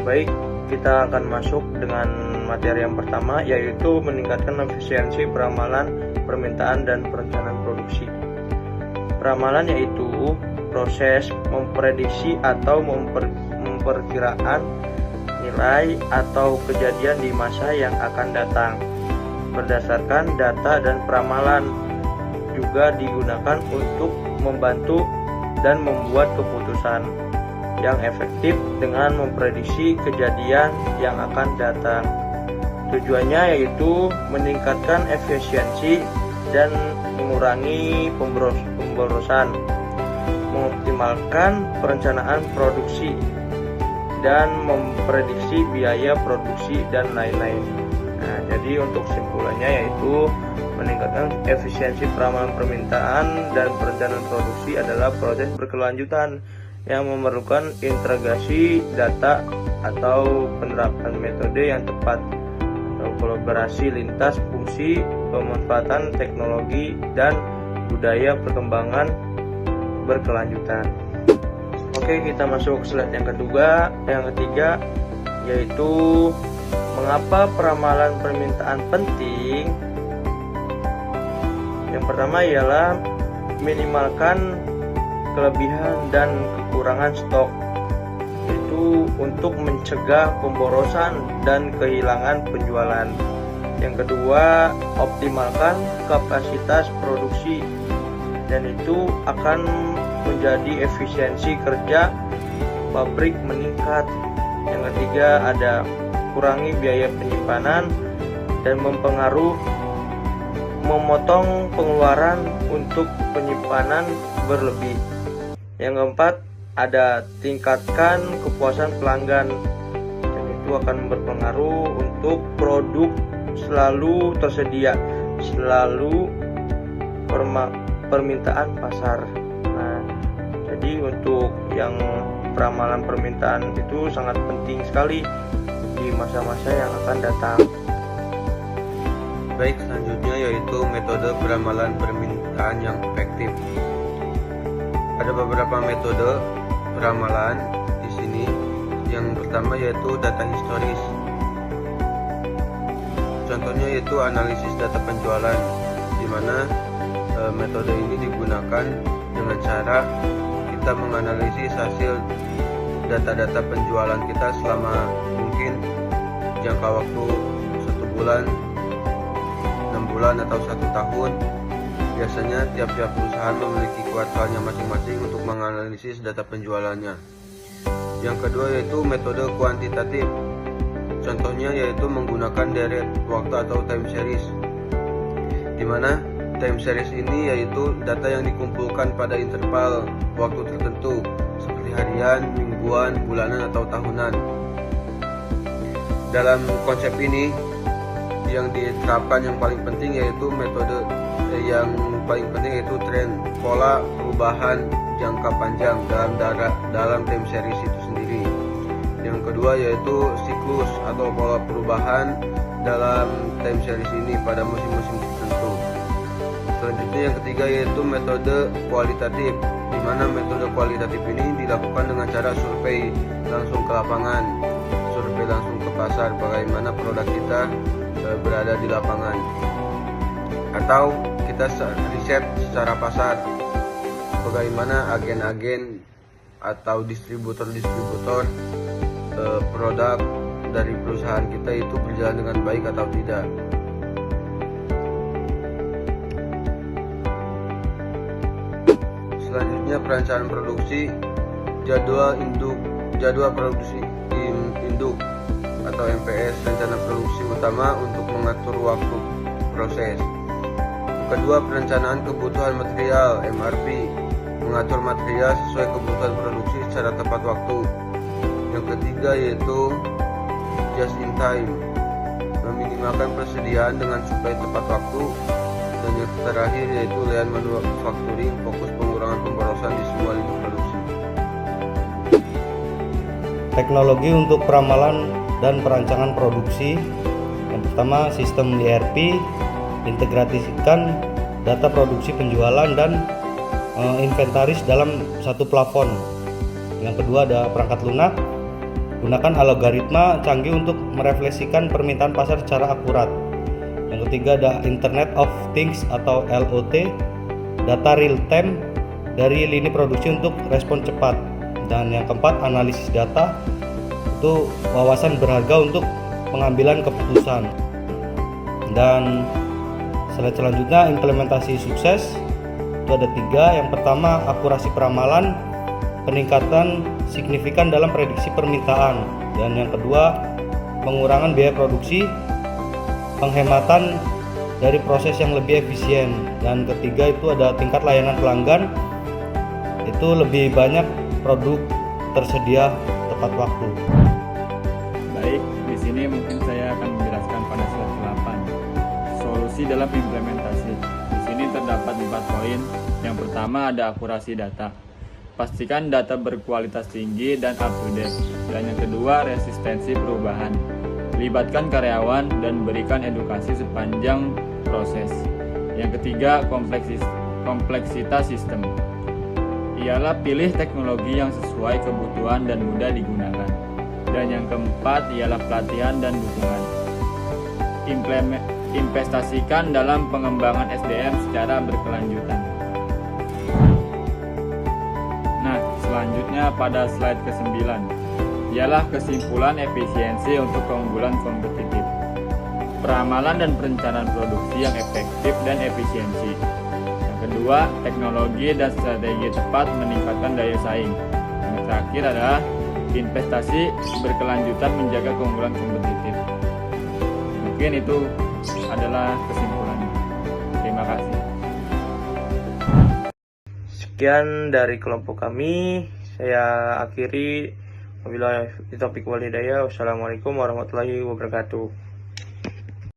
baik, kita akan masuk dengan materi yang pertama, yaitu meningkatkan efisiensi peramalan, permintaan, dan perencanaan produksi. Peramalan yaitu proses memprediksi atau memperkiraan nilai atau kejadian di masa yang akan datang berdasarkan data, dan peramalan juga digunakan untuk membantu dan membuat keputusan yang efektif dengan memprediksi kejadian yang akan datang. Tujuannya yaitu meningkatkan efisiensi dan mengurangi pemborosan, mengoptimalkan perencanaan produksi, dan memprediksi biaya produksi dan lain-lain. Nah, jadi untuk kesimpulannya yaitu meningkatkan efisiensi peramalan permintaan dan perencanaan produksi adalah proses berkelanjutan yang memerlukan integrasi data atau penerapan metode yang tepat, atau kolaborasi lintas fungsi, pemanfaatan teknologi, dan budaya perkembangan berkelanjutan. Oke, kita masuk ke slide yang ketiga, yaitu mengapa peramalan permintaan penting. Yang pertama ialah minimalkan kelebihan dan kekurangan stok, yaitu untuk mencegah pemborosan dan kehilangan penjualan. Yang kedua, optimalkan kapasitas produksi, dan itu akan menjadi efisiensi kerja pabrik meningkat. Yang ketiga, ada kurangi biaya penyimpanan dan memotong pengeluaran untuk penyimpanan berlebih. Yang keempat, ada tingkatkan kepuasan pelanggan, dan itu akan berpengaruh untuk produk selalu tersedia, selalu permintaan pasar. Nah, jadi untuk yang peramalan permintaan itu sangat penting sekali di masa-masa yang akan datang. Baik, selanjutnya yaitu metode peramalan permintaan yang efektif. Ada beberapa metode peramalan di sini. Yang pertama yaitu data historis. Contohnya yaitu analisis data penjualan, di mana metode ini digunakan dengan cara kita menganalisis hasil data-data penjualan kita selama mungkin jangka waktu 1 bulan, 6 bulan, atau 1 tahun. Biasanya tiap-tiap perusahaan memiliki kuartalnya masing-masing untuk menganalisis data penjualannya. Yang kedua yaitu metode kuantitatif. Contohnya yaitu menggunakan deret waktu atau time series, di mana time series ini yaitu data yang dikumpulkan pada interval waktu tertentu seperti harian, mingguan, bulanan, atau tahunan. Dalam konsep ini yang diterapkan yang paling penting yaitu metode yang paling penting yaitu tren, pola perubahan jangka panjang dalam time series itu sendiri. Yang kedua yaitu siklus atau pola perubahan dalam time series ini pada musim-musim tertentu. Selanjutnya yang ketiga yaitu metode kualitatif, di mana metode kualitatif ini dilakukan dengan cara survei langsung ke lapangan, survei langsung ke pasar, bagaimana produk kita berada di lapangan, atau kita riset secara pasar, bagaimana agen-agen atau distributor produk dari perusahaan kita itu berjalan dengan baik atau tidak. Selanjutnya perencanaan produksi, jadwal produksi induk atau MPS, rencana produksi utama untuk mengatur waktu proses. Kedua, perencanaan kebutuhan material MRP, mengatur material sesuai kebutuhan produksi secara tepat waktu. Yang ketiga yaitu just in time, meminimalkan persediaan dengan supaya tepat waktu. Dan yang terakhir yaitu lean manufacturing, fokus pengurangan pemborosan di semua lini produksi. Teknologi untuk peramalan dan perancangan produksi. Yang pertama, sistem ERP, integrasikan data produksi, penjualan, dan inventaris dalam satu plafon. Yang kedua ada perangkat lunak, Gunakan algoritma canggih untuk merefleksikan permintaan pasar secara akurat. Yang ketiga ada Internet of Things atau LOT, data real time dari lini produksi untuk respon cepat. Dan yang keempat analisis data, itu wawasan berharga untuk pengambilan keputusan. Dan slide selanjutnya implementasi sukses, itu ada 3. Yang pertama akurasi peramalan, peningkatan signifikan dalam prediksi permintaan. Dan yang kedua pengurangan biaya produksi, penghematan dari proses yang lebih efisien. Dan ketiga itu ada tingkat layanan pelanggan, itu lebih banyak produk tersedia tepat waktu. Baik, di sini mungkin saya akan menjelaskan pada slide 8. Solusi dalam implementasi. Di sini terdapat 4 poin. Yang pertama ada akurasi data. Pastikan data berkualitas tinggi dan up to date. Dan yang kedua resistensi perubahan. Libatkan karyawan dan berikan edukasi sepanjang proses. Yang ketiga kompleksitas sistem. Ialah pilih teknologi yang sesuai kebutuhan dan mudah digunakan. Dan yang keempat ialah pelatihan dan dukungan. Investasikan dalam pengembangan SDM secara berkelanjutan. Nah, selanjutnya pada slide ke-9 ialah kesimpulan efisiensi untuk keunggulan kompetitif. Peramalan dan perencanaan produksi yang efektif dan efisiensi. Yang kedua, teknologi dan strategi tepat meningkatkan daya saing. Yang terakhir adalah investasi berkelanjutan menjaga keunggulan kompetitif. Mungkin itu adalah kesimpulannya. Terima kasih. Sekian dari kelompok kami. Saya akhiri. Wabillahi taufiq wal hidayah. Wassalamualaikum warahmatullahi wabarakatuh.